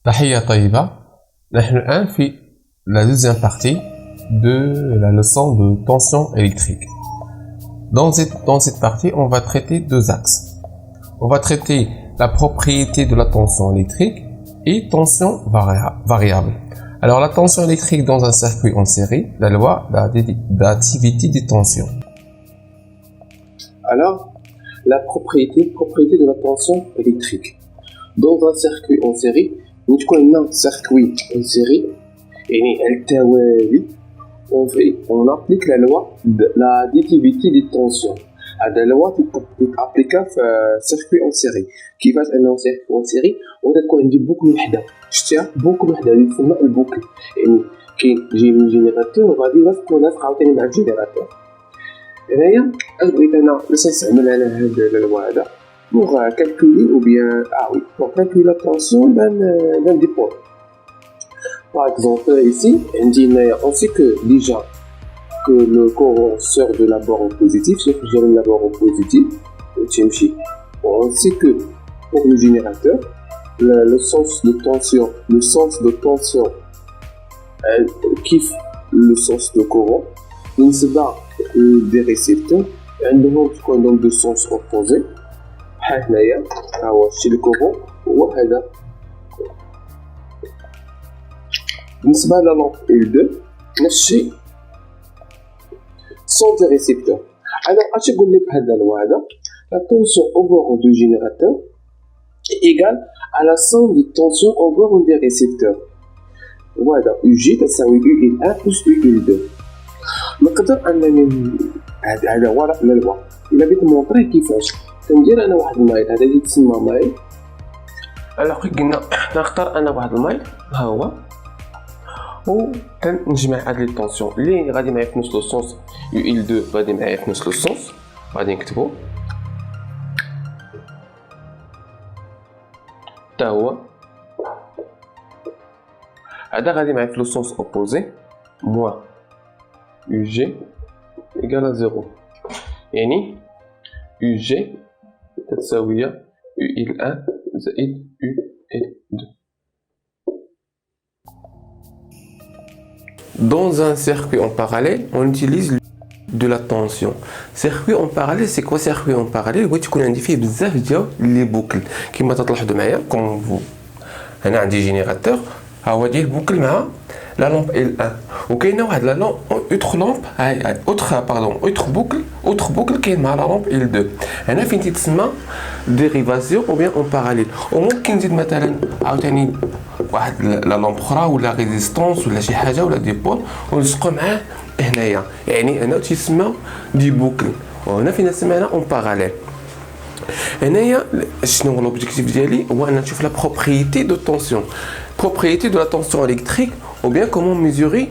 تحية طيبة. نحن الآن في la deuxième partie de la leçon de tension électrique. Dans cette partie, on va traiter deux axes. On va traiter la propriété de la tension électrique et tension variable. Alors la tension électrique dans un circuit en série, la loi d'additivité des tensions. Alors, la propriété de la tension électrique. Dans un circuit en série, nous connaissons un circuit en série et on applique la loi de l'additivité des tensions. هذا لوا تتابليكا في circuit en série. كيفاش انه circuit en série وتكون عندي بوكل وحده شتيها بوكل وحده اللي تسمى البوكل يعني كيجي من جينيراتور وغادي نلصق عاوتاني مع الجينيراتور. هنايا اش بغيت انا باش نستعمل انا هاد اللوا هذا pour calculer ou bien pour calculer la tension d'un dipôle. Par exemple ici on sait que déjà que le courant sort de la borne positive, sauf que j'ai la borne positive, on sait que pour le générateur, le sens de tension kiffe le sens de courant. Donc c'est là des récepteurs, عندهم donc deux sens opposés. هنايا هو شي الكورون هو هذا. بالنسبة للامب L2 نفس الشيء sont des récepteurs. Alors, à ce que la tension au bord du générateur est égale à la somme de tension au bord des récepteurs. Voilà, UG تساوي UL1 plus UL2. نقدر أنني هذا هو لا لوا. إلا بغيت نمونطري كيفاش كندير أنا واحد المايل هذا اللي تسمى مايل. alors كي قلنا نختار أنا واحد المايل ها هو و تنجمع هاد لي طونسيون اللي غادي معايا في نفس لو سونس UL2 غادي معايا في نفس لو سونس غادي نكتبو تا هو هذا غادي معايا في لو سونس اوبوزي موان UG إيكال 0 يعني UG تساوية UL1 زائد UL2. Dans un circuit en parallèle, on utilise de la tension. Circuit en parallèle, c'est quoi circuit en parallèle? Oui, tu connais فيه بزاف ديال لي بوكل كما تلاحظوا معايا كوم فو. انا عندي جينيراتور ها هو ديال بوكل مع لا لامب L1 وكاينه واحد لا لامب اوتر لامب هاي اوتر بوكل كاين مع لا لامب L2. هنا فين تتسمى ديريفاسيون او بيان اون باراليل. وممكن نزيد مثلا عاوتاني واحد لا لامب اخرى ولا ريزيستونس ولا شي حاجه ولا ديبول ونلصقو معاه هنايا يعني هنا تيسمى دي بوكل وهنا فين سمعنا اون باراليل. هنايا شنو هو لوبجيكتيف ديالي هو ان نشوف لا بروبريتي دو طونسيون propriété de la tension électrique ou bien comment mesurer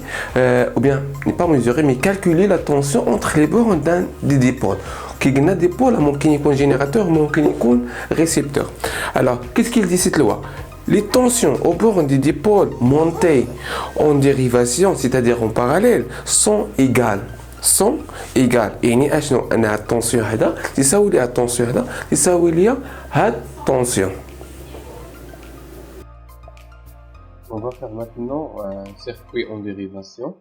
ou bien ne pas mesurer mais calculer la tension entre les bornes des dipôles. Qui a des dipôles ممكن يكون générateur ممكن يكون récepteur. Alors qu'est-ce qu'il dit cette loi? Les tensions aux bornes des dipôles montées en dérivation, c'est-à-dire en parallèle, sont égales. يعني اشنو انا هاد الطونسيون هذا يساوي لي هاد الطونسيون هذا يساوي لي هاد الطونسيون. On va faire maintenant un circuit en dérivation.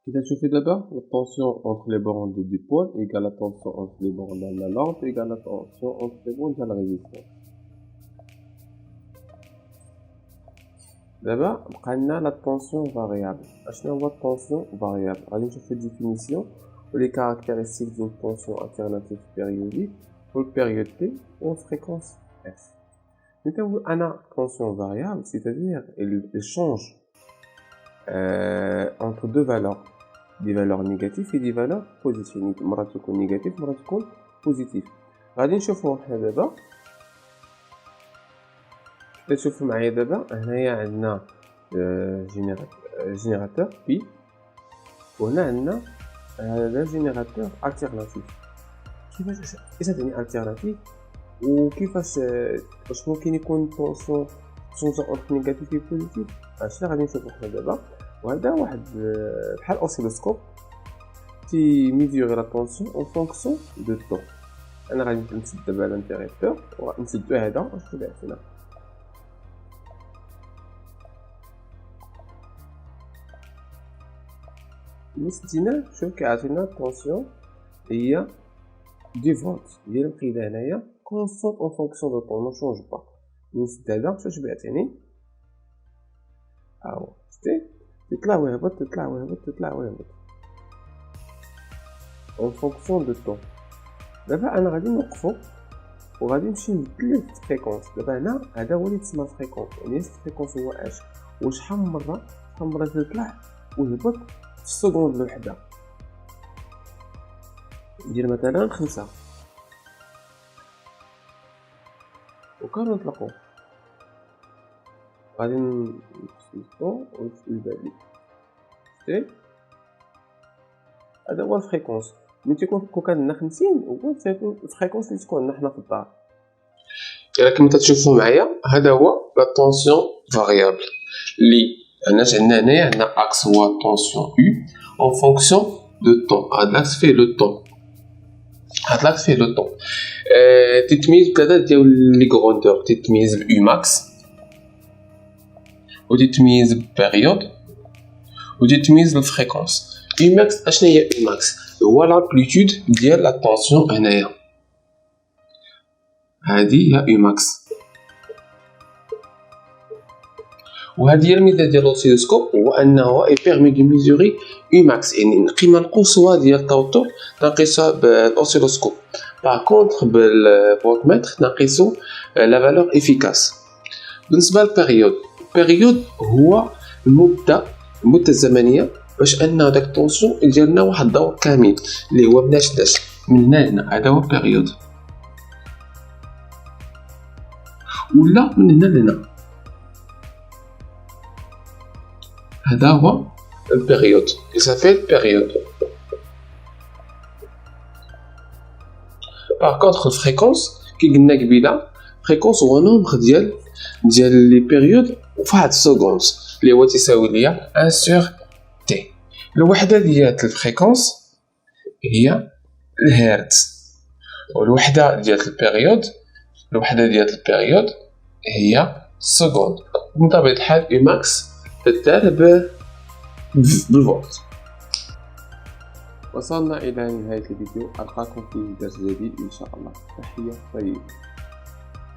كده تشوفي دابا la tension entre les bornes de dipôle égale la tension entre les bornes de la lampe égale la tension entre les bornes de la résistance. دابا بقى لنا لا طونسيون فاريابل. اشنو هو الطونسيون فاريابل؟ غادي نشوف الديفينيسيون و لي كاركتيرستيك ديال الطونسيون التيرناتيف بيريوديك pour période T ou fréquence F. Maintenant, on a tension variable, c'est-à-dire elle change entre deux valeurs, des valeurs négatives et des valeurs positives. مرة تكون négative مرة تكون positive. غادي نشوفوا حنا دابا، تشوفوا معايا دابا هنايا عندنا جينيراتور بي، وهنا عندنا هذا جينيراتور التيرناتيف. كيفاش اش تعني التيرناتيف وكيفاش واش ممكن يكون طونسيون اونتر نيجاتيف و بوزيتيف؟ هادشي غادي نشوفو حنا دابا. وهذا واحد بحال اوسيلوسكوب تي ميزوري لا طونسيون اون فونكسيون دو طون. انا غادي نسد دابا الانتيريتور ونسدو هذا واش بعثنا. نسدينا شوف كيعطينا طونسيون هي دي فولت ديال القيده هنايا كونستونت اون فونكسيون دو طون، ما شونج با. نسد هذا شوف بعثني هاهو، شتي تطلع ويهبط تطلع ويهبط تطلع ويهبط اون فونكسيون دو طون. دابا انا غادي نوقفو وغادي نمشي نبدل الفريكونس. دابا هنا هذا هو اللي تسمى الفريكونس، يعني الفريكونس هو اش وشحال من مره تطلع ويهبط في السكوند الوحده. ندير مثلا 5 وكنطلقو، غادي نطلقو ونبدل. شتي هذا هو الفريكونس. ملي كون عندنا 50 هو الفريكونس اللي تكون عندنا حنا في الدار. كما تشوفوا معايا هذا هو لا طونسيون فاريابل اللي عندنا هنايا عندنا اكس هو طونسيون U en fonction de temps. هاد لاكس فيه لو طون، هاد لاكس فيه لو طون. تتميز بثلاثه ديال لي غروندور، تتميز ب U max و تتميز ببيريود و تتميز بالفريكونس. U max اشنا هي U max؟ هو لامبليتود ديال لا طونسيون هنايا، هادي هي U max. وهذه هي الميزه ديال الاوسيلوسكوب، هو انه يبيرمي دو ميزوري U max، يعني القيمه القصوى ديال التوتر نقيسها بالاوسيلوسكوب. باغ كونطخ بالفولتمتر نقيسو لا فالور افيكاس. بالنسبه للبيريود، البيريود هو المده الزمنيه باش ان داك الطونسيون يدير لنا واحد الدور كامل اللي هو بناش من هنا لهنا، هذا هو البيريود، ولا من هنا لهنا، هذا هو البيريود. يسافيل بيريود. باغ كونطخ الفريكونس كي قلنا قبيله، فريكونس هو نومبر ديال لي بيريود فواحد السكوند اللي هو تساوي ليا 1 سور تي. الوحده ديال الفريكونس هي الهرتز، والوحده ديال البيريود هي السكوند. بطبيعه الحال U max تدار بالفولت. وصلنا الى نهايه الفيديو، القاكم في درس جديد ان شاء الله. تحيه طيبه.